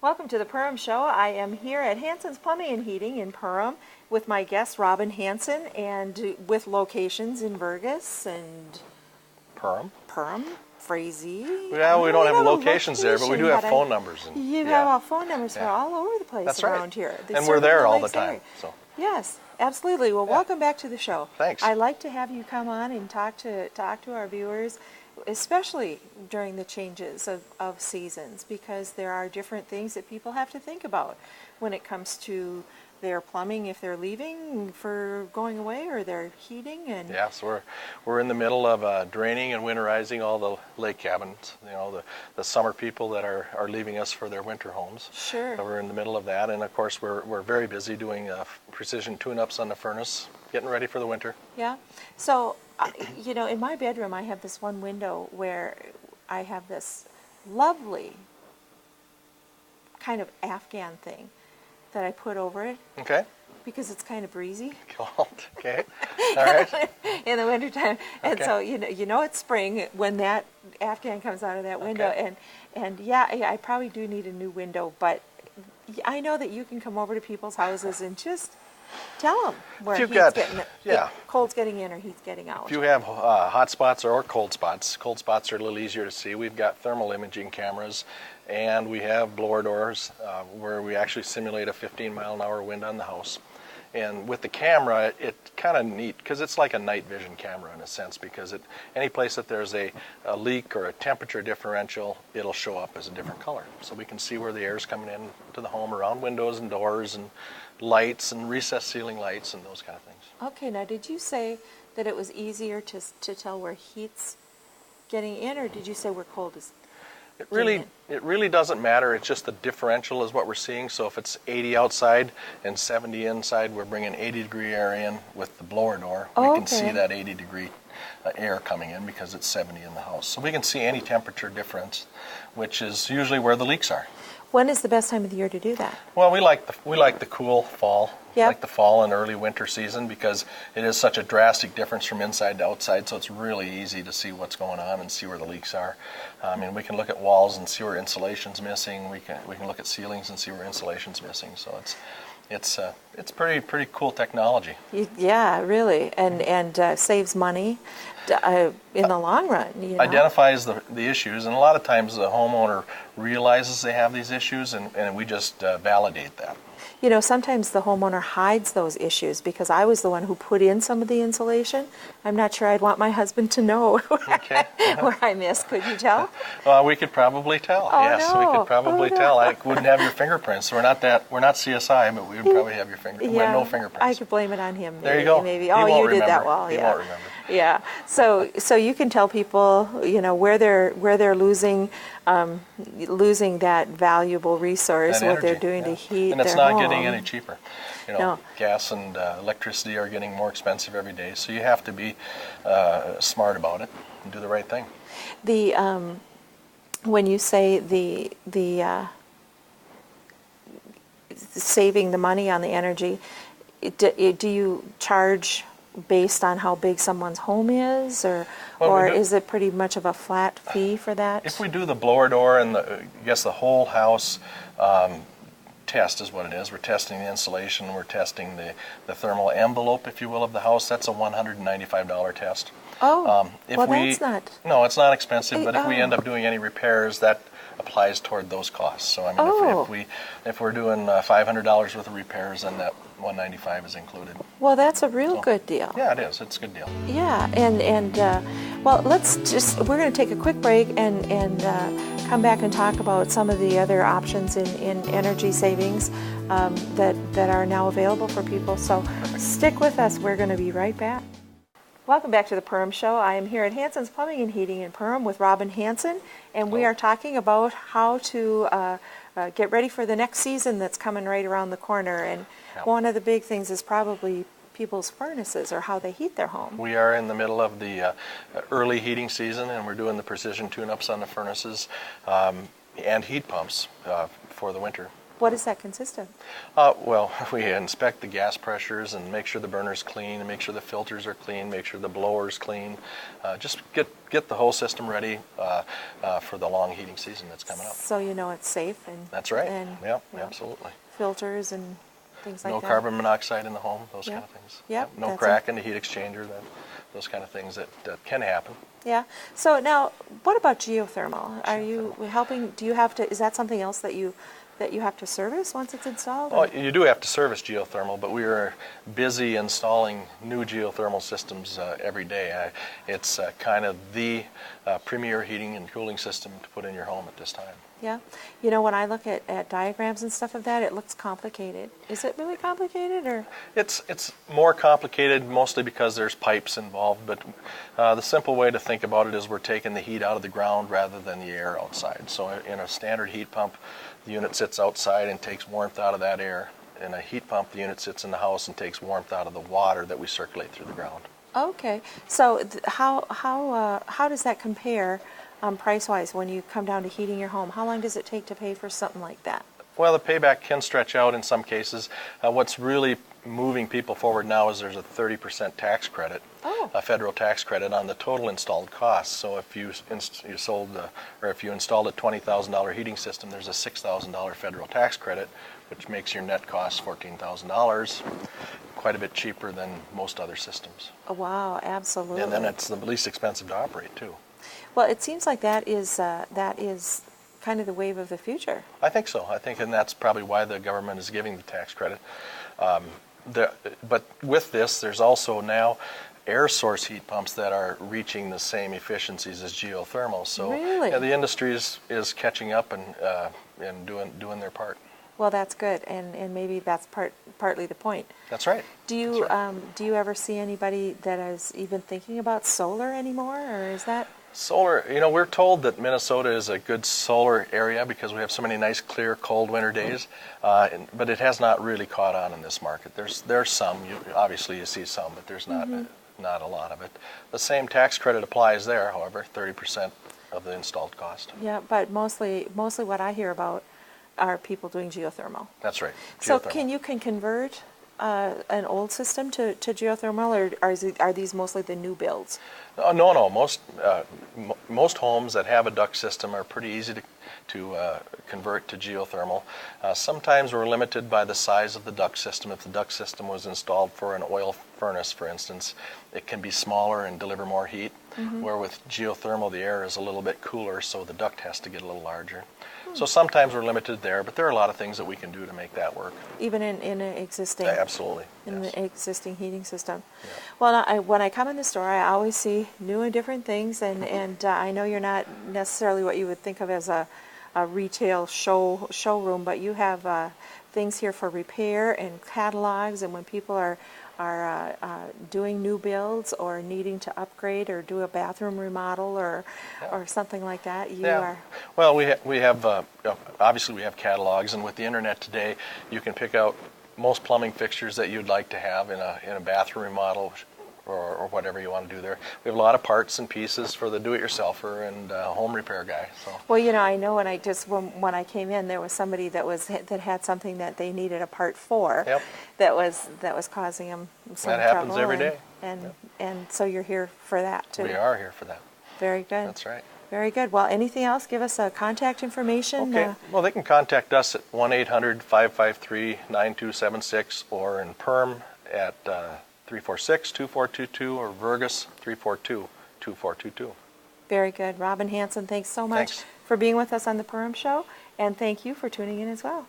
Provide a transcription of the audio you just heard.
Welcome to the Perham Show. I am here at Hanson's Plumbing and Heating in Perham with my guest Robin Hanson, and with locations in Vergas and Perham? Frazee. Yeah, we don't have locations there, but we do have phone numbers. You have all phone numbers for all over the place. That's around right. here. And we're there all the time. So. Yes, absolutely. Well, welcome back to the show. Thanks. I like to have you come on and talk to our viewers, especially during the changes of seasons, because there are different things that people have to think about when it comes to their plumbing, if they're leaving for going away, or their heating. And yes, we're in the middle of draining and winterizing all the lake cabins. You know, the summer people that are leaving us for their winter homes. Sure. So we're in the middle of that, and of course we're very busy doing precision tune-ups on the furnace, getting ready for the winter. Yeah. So, you know, in my bedroom I have this one window where I have this lovely kind of Afghan thing that I put over it. Okay. Because it's kind of breezy. Cold. Okay. All right. In the wintertime. And okay. so, you know it's spring when that Afghan comes out of that window. Okay. And yeah, I probably do need a new window, but I know that you can come over to people's houses and just tell them where cold's getting in or heat's getting out. If you have hot spots or cold spots are a little easier to see. We've got thermal imaging cameras, and we have blower doors where we actually simulate a 15-mile-an-hour wind on the house. And with the camera, it's kind of neat because it's like a night vision camera in a sense, because any place that there's a leak or a temperature differential, it'll show up as a different color. So we can see where the air is coming in to the home around windows and doors and lights and recessed ceiling lights and those kind of things. Okay, now did you say that it was easier to tell where heat's getting in, or did you say where cold is? It really doesn't matter. It's just the differential is what we're seeing. So if it's 80 outside and 70 inside, we're bringing 80-degree air in with the blower door. We can see that 80-degree air coming in because it's 70 in the house. So we can see any temperature difference, which is usually where the leaks are. When is the best time of the year to do that? Well, we like the cool fall, yep. like the fall and early winter season, because it is such a drastic difference from inside to outside. So it's really easy to see what's going on and see where the leaks are. I mean, we can look at walls and see where insulation's missing. We can look at ceilings and see where insulation's missing. So it's pretty cool technology. Yeah, really, and saves money in the long run. You know? Identifies the issues, and a lot of times the homeowner realizes they have these issues, and we just validate that. You know, sometimes the homeowner hides those issues, because I was the one who put in some of the insulation. I'm not sure I'd want my husband to know where I missed. Could you tell? Well, we could probably tell. Oh, yes, no. We could probably tell. I wouldn't have your fingerprints. We're not CSI, but we would probably have your fingerprints. Yeah, we have no fingerprints. I could blame it on him. Maybe, there you go. Maybe. He oh, won't you did remember. that well. He Yeah. won't remember. Yeah. So you can tell people, you know, where they're losing that valuable resource, that what energy, they're doing to heat and it's their not home. getting any cheaper. You know, gas and electricity are getting more expensive every day, so you have to be smart about it and do the right thing. The when you say the saving the money on the energy, do you charge based on how big someone's home is, or is it pretty much of a flat fee for that? If we do the blower door and the whole house test is what it is. We're testing the insulation, we're testing the thermal envelope, if you will, of the house. That's a $195 test. Oh, that's not... No, it's not expensive, but if we end up doing any repairs, that applies toward those costs. So I mean, if we're doing $500 worth of repairs, then that $195 is included. Well, that's a real good deal. Yeah, it is. It's a good deal. Yeah, and well, we're going to take a quick break and come back and talk about some of the other options in energy savings that are now available for people. So stick with us. We're going to be right back. Welcome back to the Perham Show. I am here at Hanson's Plumbing and Heating in Perham with Robin Hanson, and we are talking about how to get ready for the next season that's coming right around the corner. And one of the big things is probably people's furnaces, or how they heat their home. We are in the middle of the early heating season, and we're doing the precision tune-ups on the furnaces and heat pumps for the winter. What does that consist of? Well, we inspect the gas pressures and make sure the burner's clean, and make sure the filters are clean, make sure the blower's clean. Just get the whole system ready for the long heating season that's coming up. So you know it's safe and That's right. And, Yep, yeah, absolutely. filters and things like No that. carbon monoxide in the home, those Yep. kind of things. Yep, No that's crack in the heat exchanger, those kind of things that can happen. Yeah. So now, what about geothermal? Are you helping? Do you have to? Is that something else that you have to service once it's installed? Well, you do have to service geothermal, but we are busy installing new geothermal systems every day. It's kind of the premier heating and cooling system to put in your home at this time. Yeah. You know, when I look at diagrams and stuff of that, it looks complicated. Is it really complicated, or? It's more complicated mostly because there's pipes involved, but the simple way to think about it is we're taking the heat out of the ground rather than the air outside. So in a standard heat pump, the unit sits outside and takes warmth out of that air. In a heat pump, the unit sits in the house and takes warmth out of the water that we circulate through the ground. Okay. So how does that compare price-wise when you come down to heating your home? How long does it take to pay for something like that? Well, the payback can stretch out in some cases. What's really moving people forward now is there's a 30% tax credit, a federal tax credit on the total installed cost. So if you installed a $20,000 heating system, there's a $6,000 federal tax credit, which makes your net cost $14,000, quite a bit cheaper than most other systems. Oh, wow, absolutely. And then it's the least expensive to operate too. Well, it seems like that is kind of the wave of the future. I think so. And that's probably why the government is giving the tax credit. But with this, there's also now air source heat pumps that are reaching the same efficiencies as geothermal. So really? Yeah, the industry is catching up and doing their part. Well, that's good, and maybe that's partly the point. That's right. Do you ever see anybody that is even thinking about solar anymore, or is that? Solar, we're told that Minnesota is a good solar area because we have so many nice, clear, cold winter days, but it has not really caught on in this market. There's some, obviously you see some, but there's not a lot of it. The same tax credit applies there, however, 30% of the installed cost. Yeah, but mostly what I hear about are people doing geothermal. That's right. So Geothermal. you can convert an old system to geothermal, or are these mostly the new builds? No. Most homes that have a duct system are pretty easy to convert to geothermal. Sometimes we're limited by the size of the duct system. If the duct system was installed for an oil furnace, for instance, it can be smaller and deliver more heat. Where with geothermal, the air is a little bit cooler, so the duct has to get a little larger. So sometimes we're limited there, but there are a lot of things that we can do to make that work. Even in an existing, absolutely, in yes. the existing heating system. Yeah. Well, when I come in the store, I always see new and different things, and I know you're not necessarily what you would think of as a retail showroom, but you have things here for repair and catalogs, and when people are doing new builds or needing to upgrade or do a bathroom remodel or something like that, you are. Well, we have obviously we have catalogs, and with the internet today, you can pick out most plumbing fixtures that you'd like to have in a bathroom remodel or whatever you want to do there. We have a lot of parts and pieces for the do-it-yourselfer and home repair guy. So. Well, I know when I came in, there was somebody that had something that they needed a part for. Yep. That was causing them some that trouble. happens every day. And so you're here for that too. We are here for that. Very good. That's right. Very good. Well, anything else? Give us contact information. Okay. Well, they can contact us at 1-800-553-9276 or in Perm at 346-2422 or Vergus 342-2422. Very good. Robin Hanson, thanks so much for being with us on the Perham Show, and thank you for tuning in as well.